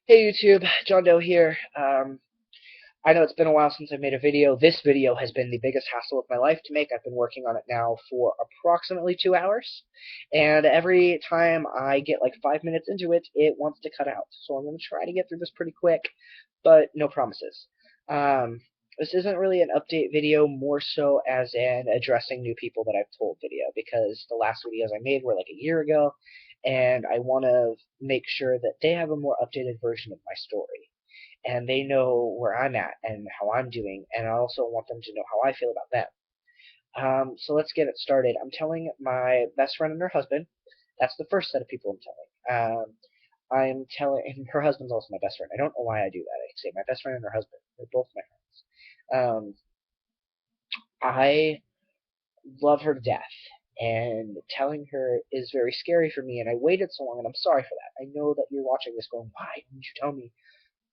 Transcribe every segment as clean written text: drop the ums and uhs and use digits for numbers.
Hey YouTube, John Doe here. I know it's been a while since I made a video. This video has been the biggest hassle of my life to make. I've been working on it now for approximately 2 hours, and every time I get like 5 minutes into it, it wants to cut out. So I'm going to try to get through this pretty quick, but no promises. Um, this isn't really an update video, more so as an addressing new people that I've told video, because the last videos I made were like a year ago, and I want to make sure that they have a more updated version of my story and they know where I'm at and how I'm doing, and I also want them to know how I feel about them. So let's get it started. I'm telling my best friend and her husband. That's the first set of people I'm telling. I'm telling, and her husband's also my best friend. I don't know why I do that. I say my best friend and her husband. They're both my friends. I love her to death, and telling her is very scary for me, and I waited so long, and I'm sorry for that. I know that you're watching this going, why didn't you tell me?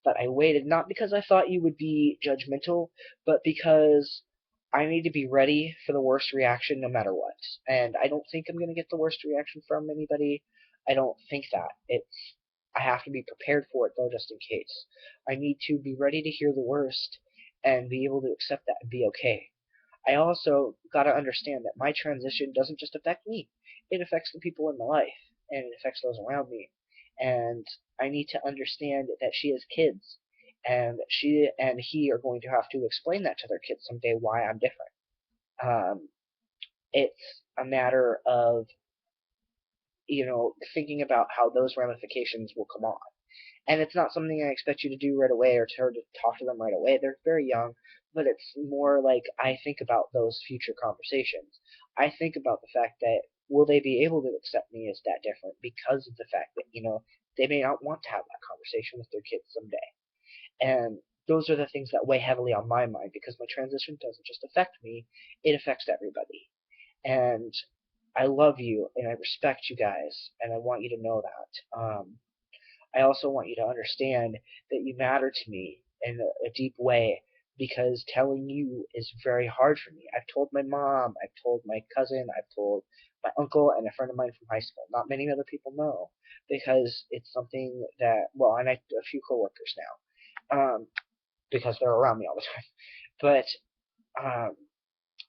But I waited not because I thought you would be judgmental, but because I need to be ready for the worst reaction no matter what. And I don't think I'm going to get the worst reaction from anybody. I don't think that. I have to be prepared for it though, just in case. I need to be ready to hear the worst and be able to accept that and be okay. I also got to understand that my transition doesn't just affect me. It affects the people in my life, and it affects those around me. And I need to understand that she has kids, and she and he are going to have to explain that to their kids someday why I'm different. Um, it's a matter of, thinking about how those ramifications will come on. And it's not something I expect you to do right away or to talk to them right away. They're very young, but it's more like I think about those future conversations. I think about the fact that will they be able to accept me as that different because of the fact that, they may not want to have that conversation with their kids someday. And those are the things that weigh heavily on my mind because my transition doesn't just affect me, it affects everybody. And I love you and I respect you guys and I want you to know that. I also want you to understand that you matter to me in a deep way because telling you is very hard for me. I've told my mom, I've told my cousin, I've told my uncle and a friend of mine from high school. Not many other people know because it's something that, well, and a few coworkers now, because they're around me all the time. But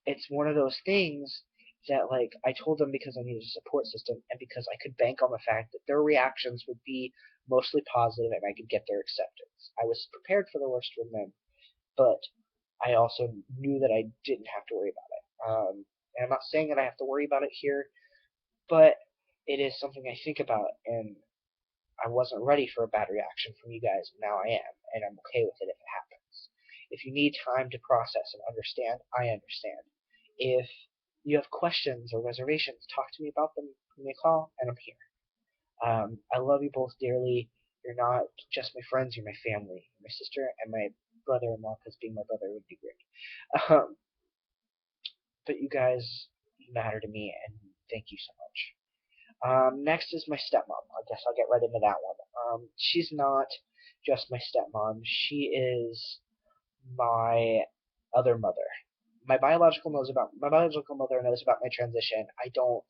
it's one of those things that like I told them because I needed a support system and because I could bank on the fact that their reactions would be mostly positive and I could get their acceptance. I was prepared for the worst from them, but I also knew that I didn't have to worry about it. And I'm not saying that I have to worry about it here, but it is something I think about, and I wasn't ready for a bad reaction from you guys, and now I am, and I'm okay with it if it happens. If you need time to process and understand, I understand. If you have questions or reservations, talk to me about them. Give me a call, and I'm here. I love you both dearly. You're not just my friends, you're my family. My sister and my brother-in-law, because being my brother would be great. But you guys matter to me, and thank you so much. Next is my stepmom. I guess I'll get right into that one. She's not just my stepmom. She is my other mother. My biological mother knows about my transition. I don't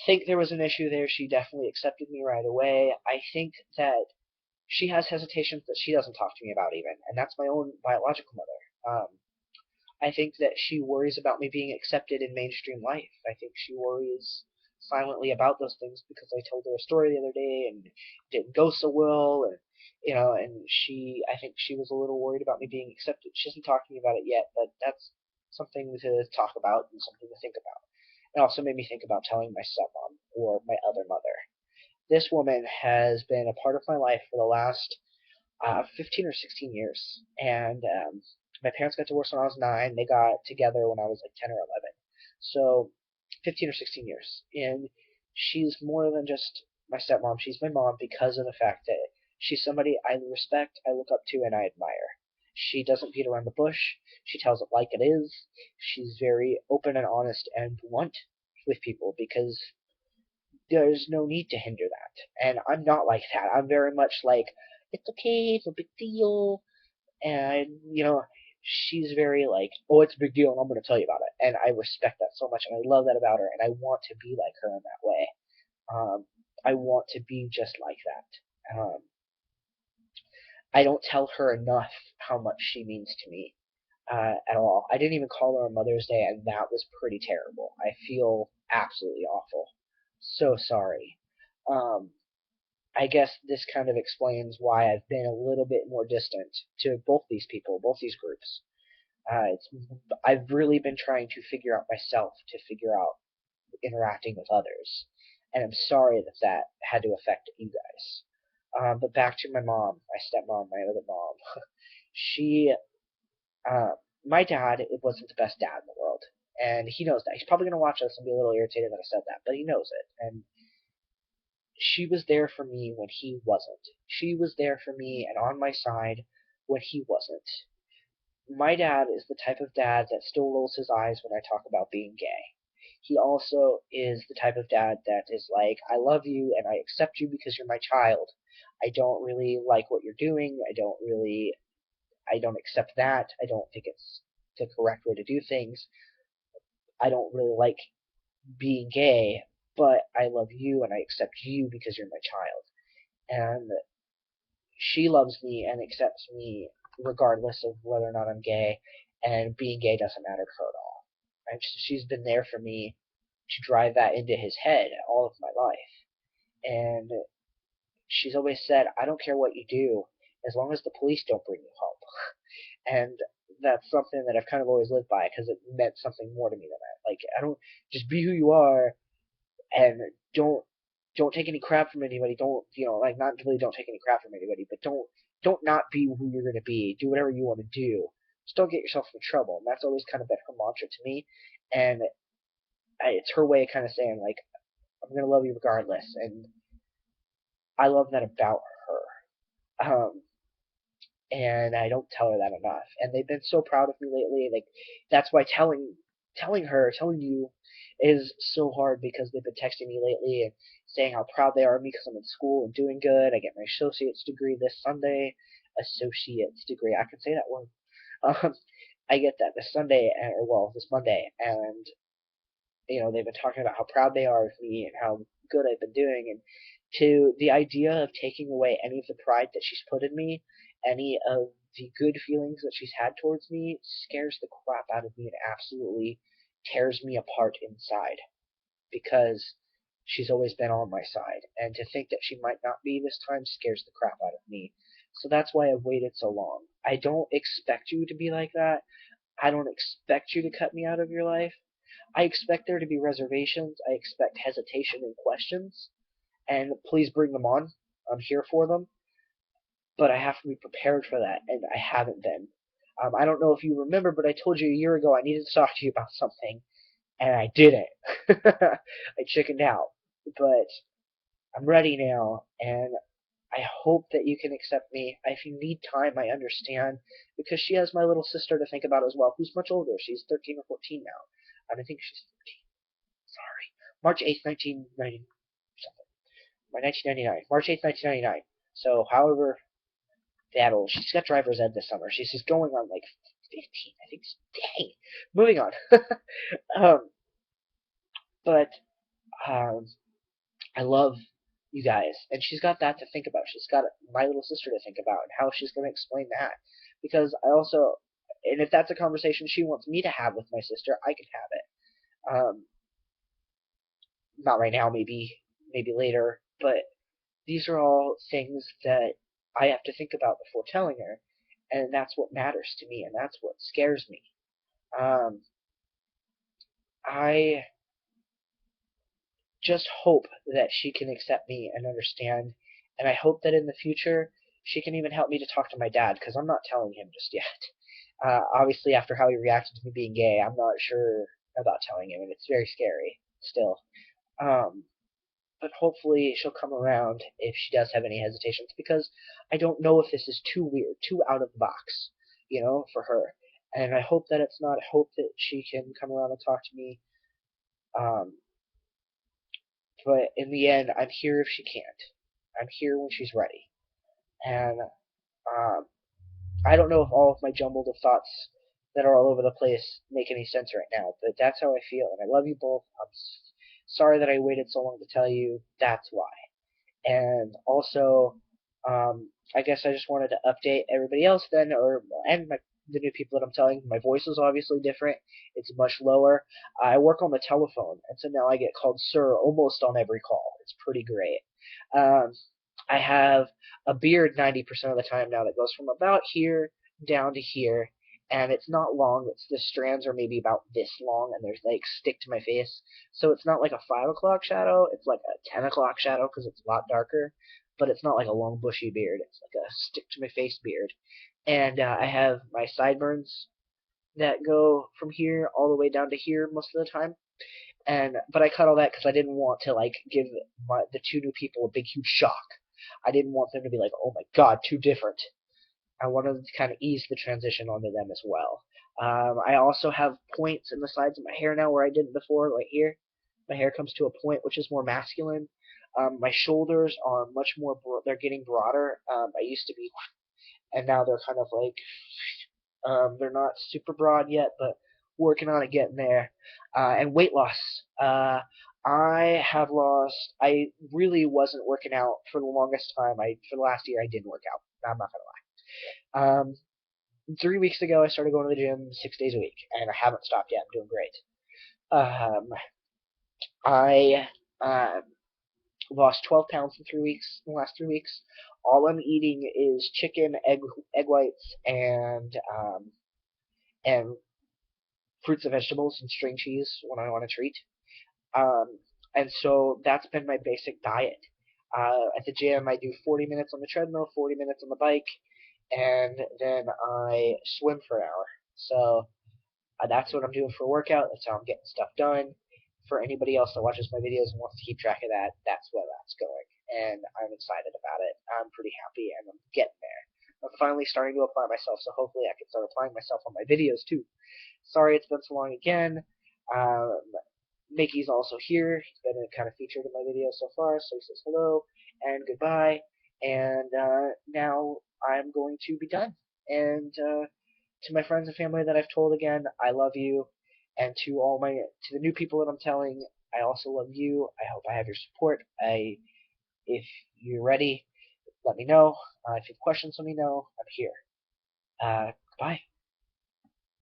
think there was an issue there. She definitely accepted me right away. I think that she has hesitations that she doesn't talk to me about even, and that's my own biological mother. I think that she worries about me being accepted in mainstream life. I think she worries silently about those things because I told her a story the other day and it didn't go so well, and I think she was a little worried about me being accepted. She hasn't talked to me about it yet, but that's something to talk about and something to think about. It also made me think about telling my stepmom or my other mother. This woman has been a part of my life for the last 15 or 16 years. And my parents got divorced when I was 9. They got together when I was like 10 or 11. So 15 or 16 years. And she's more than just my stepmom. She's my mom because of the fact that she's somebody I respect, I look up to, and I admire. She doesn't beat around the bush. She tells it like it is. She's very open and honest and blunt with people because there's no need to hinder that. And I'm not like that. I'm very much like, it's okay, it's a big deal. And, she's very like, oh, it's a big deal, and I'm going to tell you about it. And I respect that so much, and I love that about her, and I want to be like her in that way. I want to be just like that. I don't tell her enough how much she means to me at all. I didn't even call her on Mother's Day, and that was pretty terrible. I feel absolutely awful. So sorry. Um, I guess this kind of explains why I've been a little bit more distant to both these people, both these groups. It's I've really been trying to figure out myself, to figure out interacting with others, and I'm sorry that that had to affect you guys. But back to my mom, my stepmom, my other mom. She, uh, my dad, it wasn't the best dad in the world, and he knows that. He's probably gonna watch this and be a little irritated that I said that, but he knows it. And she was there for me when he wasn't. She was there for me and on my side when he wasn't. My dad is the type of dad that still rolls his eyes when I talk about being gay. He also is the type of dad that is like, I love you and I accept you because you're my child. I don't really like what you're doing. I don't accept that. I don't think it's the correct way to do things. I don't really like being gay, but I love you and I accept you because you're my child. And she loves me and accepts me regardless of whether or not I'm gay, and being gay doesn't matter to her at all. She's been there for me to drive that into his head all of my life. And she's always said, I don't care what you do, as long as the police don't bring you home. And that's something that I've kind of always lived by because it meant something more to me than that. Like, I don't just be who you are and don't take any crap from anybody. Don't like not really don't take any crap from anybody, but don't not be who you're gonna be. Do whatever you want to do. Just don't get yourself in trouble. And that's always kind of been her mantra to me, and it's her way of kind of saying like I'm gonna love you regardless, and I love that about her. And I don't tell her that enough. And they've been so proud of me lately. Like that's why telling you is so hard because they've been texting me lately and saying how proud they are of me because I'm in school and doing good. I get my associate's degree this Sunday. Associate's degree. I can say that word. Um, I get that this Sunday, or well, this Monday, and they've been talking about how proud they are of me and how good I've been doing, and to the idea of taking away any of the pride that she's put in me, any of the good feelings that she's had towards me, scares the crap out of me and absolutely tears me apart inside because she's always been on my side, and to think that she might not be this time scares the crap out of me. So that's why I've waited so long. I don't expect you to be like that. I don't expect you to cut me out of your life. I expect there to be reservations. I expect hesitation and questions. And please bring them on. I'm here for them. But I have to be prepared for that, and I haven't been. I don't know if you remember, but I told you a year ago I needed to talk to you about something, and I didn't. I chickened out. But I'm ready now, and I hope that you can accept me. If you need time, I understand, because she has my little sister to think about as well, who's much older. She's 13 or 14 now. I think she's 13. Sorry. March 8th, 1990 something. 1999. March 8th, 1999. So, however that old. She's got driver's ed this summer. She's just going on like 15, I think. Dang. Moving on. um, but um, I love you guys, and she's got that to think about. She's got my little sister to think about, and how she's going to explain that. Because I also, and if that's a conversation she wants me to have with my sister, I can have it. Not right now, maybe later, but these are all things that I have to think about before telling her, and that's what matters to me, and that's what scares me. Um, I just hope that she can accept me and understand, and I hope that in the future she can even help me to talk to my dad, because I'm not telling him just yet. Obviously, after how he reacted to me being gay, I'm not sure about telling him, and it's very scary still. Um, but hopefully she'll come around if she does have any hesitations, because I don't know if this is too weird, too out of the box, for her. And I hope that it's not. I hope that she can come around and talk to me. Um, but in the end, I'm here if she can't. I'm here when she's ready. And um, I don't know if all of my jumbled of thoughts that are all over the place make any sense right now, but that's how I feel. And I love you both. I'm sorry that I waited so long to tell you. That's why. And also, I guess I just wanted to update everybody else then, and the new people that I'm telling. My voice is obviously different. It's much lower. I work on the telephone, and so now I get called sir almost on every call. It's pretty great. Um, I have a beard 90% of the time now that goes from about here down to here, and it's not long. The strands are maybe about this long, and there's like stick to my face. So it's not like a 5 o'clock shadow. It's like a 10 o'clock shadow because it's a lot darker, but it's not like a long bushy beard. It's like a stick to my face beard. And I have my sideburns that go from here all the way down to here most of the time. And but I cut all that because I didn't want to like give the two new people a big huge shock. I didn't want them to be like, oh my god, too different. I wanted to kind of ease the transition onto them as well. I also have points in the sides of my hair now where I didn't before, right here. My hair comes to a point which is more masculine. My shoulders are much more, they're getting broader. I used to be, and now they're kind of like, they're not super broad yet, but working on it, getting there. And weight loss. I really wasn't working out for the longest time. For the last year, I didn't work out. I'm not gonna lie. 3 weeks ago, I started going to the gym 6 days a week, and I haven't stopped yet. I'm doing great. Um, I lost 12 pounds in 3 weeks. In the last 3 weeks, all I'm eating is chicken, egg whites, and fruits and vegetables and string cheese when I want a treat. Um, and so that's been my basic diet. At the gym, I do 40 minutes on the treadmill, 40 minutes on the bike, and then I swim for an hour. So that's what I'm doing for a workout. That's how I'm getting stuff done. For anybody else that watches my videos and wants to keep track of that, that's where that's going. And I'm excited about it. I'm pretty happy, and I'm getting there. I'm finally starting to apply myself, so hopefully I can start applying myself on my videos too. Sorry it's been so long again. Um, Mickey's also here. He's been kind of featured in my videos so far, so he says hello and goodbye. And now I'm going to be done. And to my friends and family that I've told again, I love you. And to the new people that I'm telling, I also love you. I hope I have your support. If you're ready, let me know. If you have questions, let me know. I'm here. Bye.